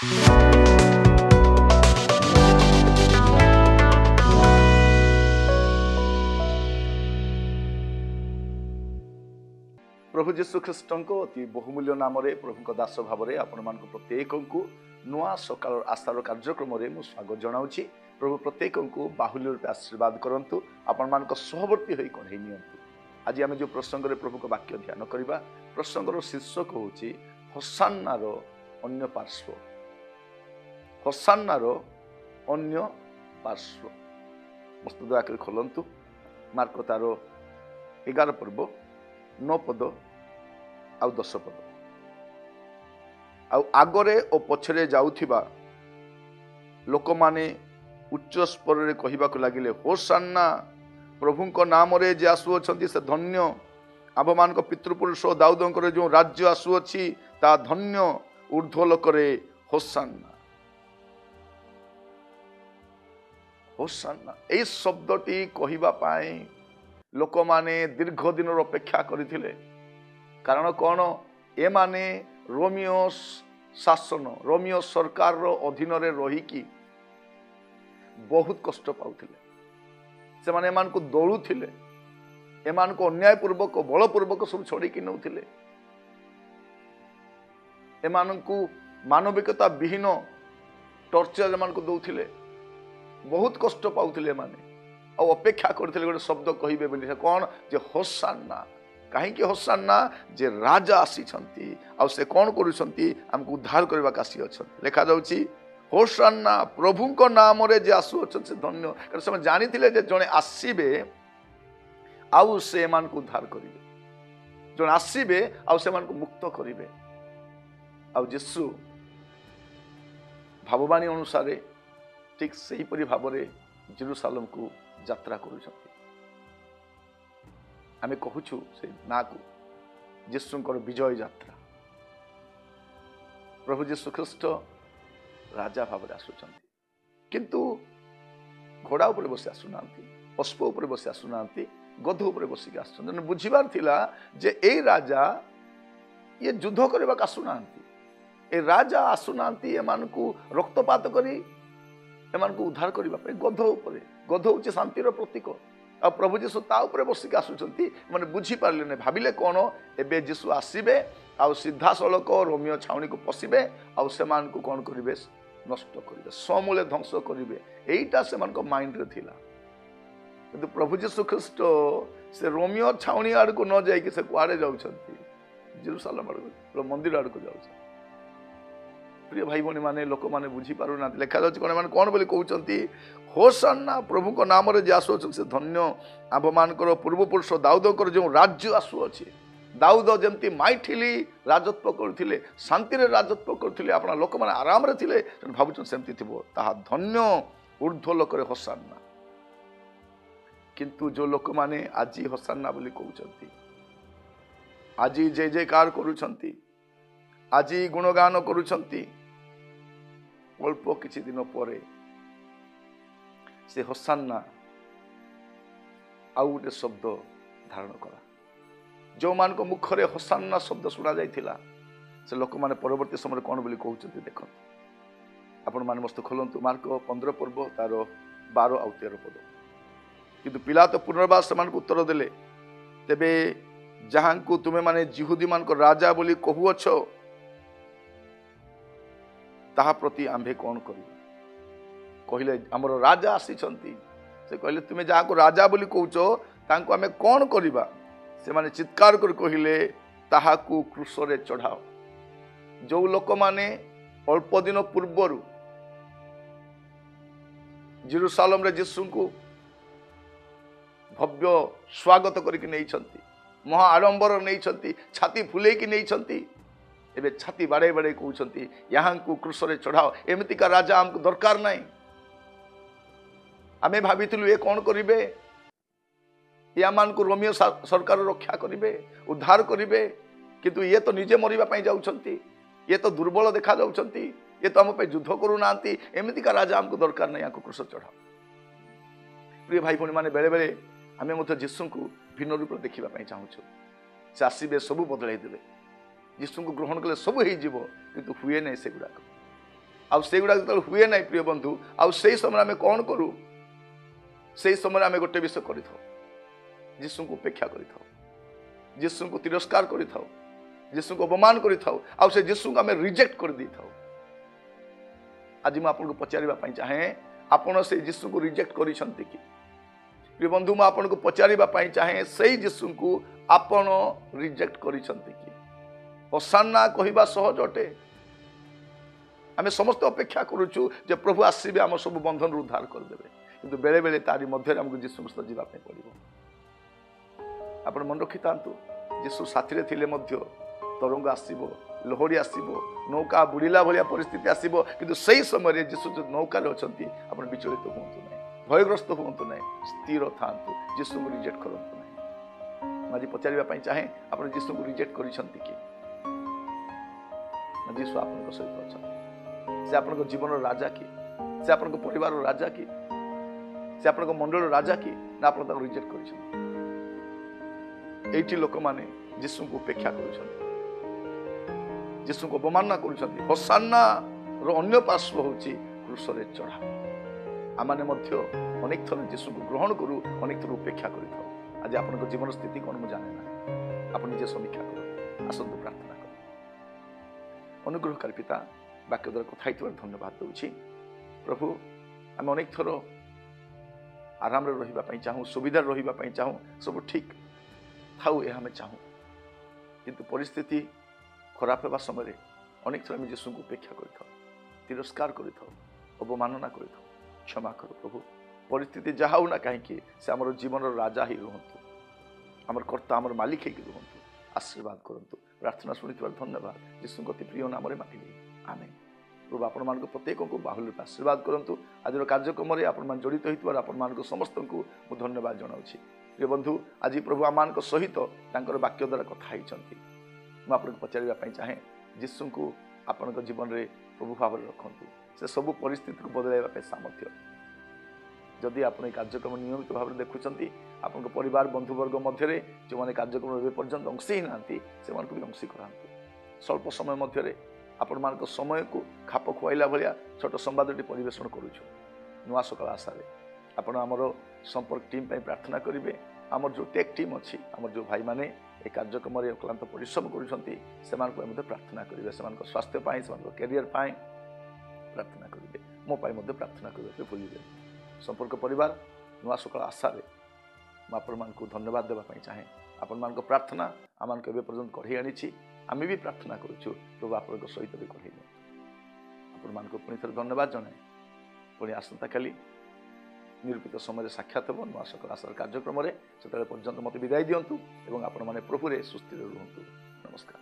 प्रभु जीशु ख्रीष्ट अति बहुमूल्य नाम प्रभु दास भाव में आपण मान प्रत्येक को नुआ सकाल आशार कार्यक्रम में स्वागत जनाऊँगी। प्रभु प्रत्येक को बाहुल्य रूप आशीर्वाद करंतु आपण मान सहवर्ती हो कढ़ई नियंतु। आज आम जो प्रसंग में प्रभु को वाक्य ध्यान करवा प्रसंगर शीर्षक हूँ होसान्नार अन्य पार्श्व। होसान्नार अन्य पार्श्व मस्त दयाक खोलतु मार्क तार 11 पर्व 9 पद आउ 10 पद आउ आगरे और पछरे जाउथिबा लोक माने उच्च स्वर रे कहिबाकु लागिले होसान्ना प्रभुंको नाम रे जे आसु अछंती से धन्य आबमान को पितृपुरुष दाऊदंकर जो राज्य आसु अछि ता धन्य ऊर्ध्वलोक रे होसान्ना। होसान्ना एई शब्दटी कहिबा पाए लोक माने दीर्घ दिन अपेक्षा करथिले। कारण कौन ए माने रोमियो शासन रोमियो सरकार रो अधीन रे रहीकि बहुत कष्ट पाउथिले। से माने एमान को दौड़ुथिले, एमान को अन्यायपूर्वक बलपूर्वक सब छड़ीकी नौथिले, एमान को मानविकता विहीन टर्चर एमान को दौथिले, बहुत कष्ट पाउथिले। माने और अपेक्षा करते गोटे शब्द कहे बोली कौन जे होसान्ना। कहीं होसान्ना जे राजा आसी आ से कौन करमको उद्धार करने आसी अच्छा लिखा जाऊँगी होसान्ना प्रभु नाम रे जे आसु से धन्य। कारण से जानी जे जड़े आसबे आउ से को उद्धार करेंगे, जड़े आसबे आउ से मुक्त करेंगे। आउ जीशु भाववाणी अनुसार ठीक से भाव में जेरूसालेम को यात्रा करुछंती। आमे कहूछु से ना को जीशुंकर विजय यात्रा। प्रभु जीशु ख्रीष्ट राजा भाव में आसुचंती, किंतु घोड़ा उपर बसी आसुना, अश्व उपर बसी आसुना, गध उपर बसिक आसुचंती। बुझिबार थिला जे ए राजा ये युद्ध करबा आसुना, ए राजा आसुना एमान को रक्तपात करी एमान को उद्धार करने गध उपरे। गध हूँ शांतिर प्रतीक आ प्रभु जीशु ता उपरे बसिक आसुचंती। माने बुझी पारले ने, भाबिले कौन एबे जीशु आसीबे आ सीधा सड़क रोमियो छाउनी को पशिबे आ सेमान को कौन करिवे नष्ट करिवे, समूले ध्वंस करिवे। एईटा सेमान को माइंड रे थिला। किंतु प्रभु जीशु ख्रीष्ट से रोमियो छाउनी आड़ को न जाई कि से कुआडे जाउछंती, जेरूसालेम आड़ को मंदिर आड़ को जाउछंती। प्रिय भाई भौणी माने लोक माने बुझी पारु ना। लिखा जाउछि कोन माने कोन बोली कहउछंती होसान्ना प्रभु को नाम रे जे आसु से धन्य आबमान करो पूर्वपुरुष दाऊदकर जो राज्य आसु अछि। दाऊद जेमती माइथिली राजत्व करथिले, शांति रे राजत्व करथिले, अपना लोक माने आराम रे थिले, भाबुछन सेमती थिबो ताहा धन्य ऊर्ध्व लोक रे होसान्ना। किंतु जो लोक माने आजी होसान्ना बोली कहउछंती, आजी जय जयकार करूछंती, आजी गुणगान करूछंती, अल्प किछि दिन परे से होसान्ना आउ गोटे शब्द धारण करा। जो मान को मुखरे होसान्ना शब्द शुणा जाइथिला से लोक माने परवर्ती समय कौन बोली कहउछंती देखो। आपण माने मस्त खोलंतु मार्क 15 पर्व तार 12 आउ 13 पद। किंतु पिलातो पुनर्बार समान को उत्तर देले, तेबे जहां को तुमे माने जिहुदी मान को राजा बोली कहूअछो ताहा प्रति आंभे कौन करिबा। कहले हमर राजा आसीछंती, से कहले तुमे जहां को राजा बोली कहउछो तांको आमे कौन करिबा। से माने चित्कार कर कहले ताहा को क्रूस रे चढ़ाओ। जो लोक माने अल्प दिन पूर्वरु जेरूसालेम रे यीशु को भव्य स्वागत करके नहीं छंती, महा आडंबर नहीं छंती, छाती फुले की नहीं छंती, एबे छाती बाड़े बाड़े कहउछंती यहाँ को क्रूस रे चढ़ाओ। एमती का राजा हमको दरकार नहीं। आमे भाबिथिलु ए कौन करिवे, या मान को रोमियो सरकार रक्षा करिवे, उद्धार करिवे, किंतु ये तो निजे मरिबा पई जाउछंती, ये तो दुर्बल देखा जाउछंती, ये तो हम पे युद्ध करू नांती, एमती का राजा हमको दरकार नहीं, यहाँ को क्रूस चढ़ाओ। प्रिय भाई भौणी माने बेले बेले आमे मते यीशु को भिन्न रूप देखिबा पई चाहूछु। से आसीबे सबु बदलाई देबे, यीशु को ग्रहण कले सब हो किंतु हुए नहीं से गुड़ाक। आउ से गुड़ा जो हुए ना प्रिय बंधु आउ से समय आम कौन करूँ से समय आम गोटे विषय कर जीशु को उपेक्षा जीशु को तिरस्कार कर जीशु को अपमान कर से जीशु को आम रिजेक्ट कर दे था आज मुझे आपको पचारे चाहे आपड़ से जीशु को रिजेक्ट कर प्रिय बंधु मुझे आपको पचारे चाहे से जीशु को आपण रिजेक्ट कर होसाना कहवा सहज अटे आम समस्त अपेक्षा करुचु जे प्रभु आसबे आम सब बंधन उद्धार करदे किंतु बेले बेले तारी मध्य आमको जीशु सहित जावाई पड़ो आप मन रखी था जीशु साथी थे तरंग आसब लहरी आसब नौका बुड़ीला भाया परिस्थिति आसब किंतु सही समय जीशु जो नौकार अच्छा आप विचलित हूँ ना भयग्रस्त हूँ ना स्थिर था जीशु को रिजेक्ट करूँ ना आज पचारे चाहे आप जीशु को रिजेक्ट कर जीशु आप सहित अच्छा से आप जीवन राजा कि से आप परिवार राजा कि से आप मंडल राजा कि ना आप रिजेक्ट कर लोक मैंने जीशु को उपेक्षा कर जीशु को अवमानना कर होसाना अन्य पार्श्व हूँ क्रूसरे चढ़ा आम अनेक थर जीशु को ग्रहण करूँ अनेक थर उपेक्षा कर आज आप जीवन स्थिति कौन मुझे जाने ना आप निजे समीक्षा कर आसतु प्रार्थना कर अनुग्रहकारी पिता वाक्य द्वारा कथा धन्यवाद दूसरी प्रभु आम अनेक थर आराम रही चाहूँ सुविधा रही चाहूँ सब ठीक थाऊ यह चाहूँ किंतु परिस्थिति खराब होगा समय अनेक थर जीशु को उपेक्षा कर तिरस्कार कर अवमानना कर क्षमा कर प्रभु परिस्थिति जहाँ हो ना कहीं से आम जीवन राजा ही रुहतु आम कर्ता आम मालिक ही रुहतु आशीर्वाद करूँ प्रार्थना शुणी धन्यवाद जीशु अति प्रिय नाम मांगिली आमेन प्रभु आपण मान प्रत्येक को बाहुल्य आशीर्वाद करूँ आज कार्यक्रम में जड़ित होता आपण समस्त को धन्यवाद जनाऊँगी प्रिय बंधु आज प्रभु आम सहित वाक्य द्वारा कथा मुझे पचारे चाहे जीशु को आपण जीवन में प्रभु भाव रखु से सब परिस्थिति को बदलवाई सामर्थ्य जदि आप कार्यक्रम नियमित भाव में देखुं आप परिवार बंधुवर्ग मध्य जो मैंने कार्यक्रम ए पर्यटन अंशी ही ना से भी अंशी करातु स्वल्प समय मध्य आपण मान समय को खाप खुआला भाया छोट संवादी परिवेशन करुचु नुआ सकाल आशारे आपण आमर संपर्क टीम प्रार्थना करेंगे आमर जो टेक टीम अच्छी आमर जो भाई मैंने ये कार्यक्रम अक्लांत परिश्रम कर प्रार्थना करेंगे स्वास्थ्य कैरियर प्रार्थना करेंगे मो प्रार्थना करेंगे भूलिए संपर्क परिवार नुआ सकाल आशारे मुझे धन्यवाद देवाई चाहे आपण प्रार्थना आम पर्यटन कढ़े आनी आम भी प्रार्थना करूँ प्रभु आप सहित भी कढ़े आपण पुणी थे धन्यवाद जनाए पुणी आसंता काली निरूपित समय साक्षात हो नुआ सकाल आशार कार्यक्रम से पर्यंत मत विदाय दिंतु और आपण मैंने प्रभुरे सुस्थिर रुहतु नमस्कार।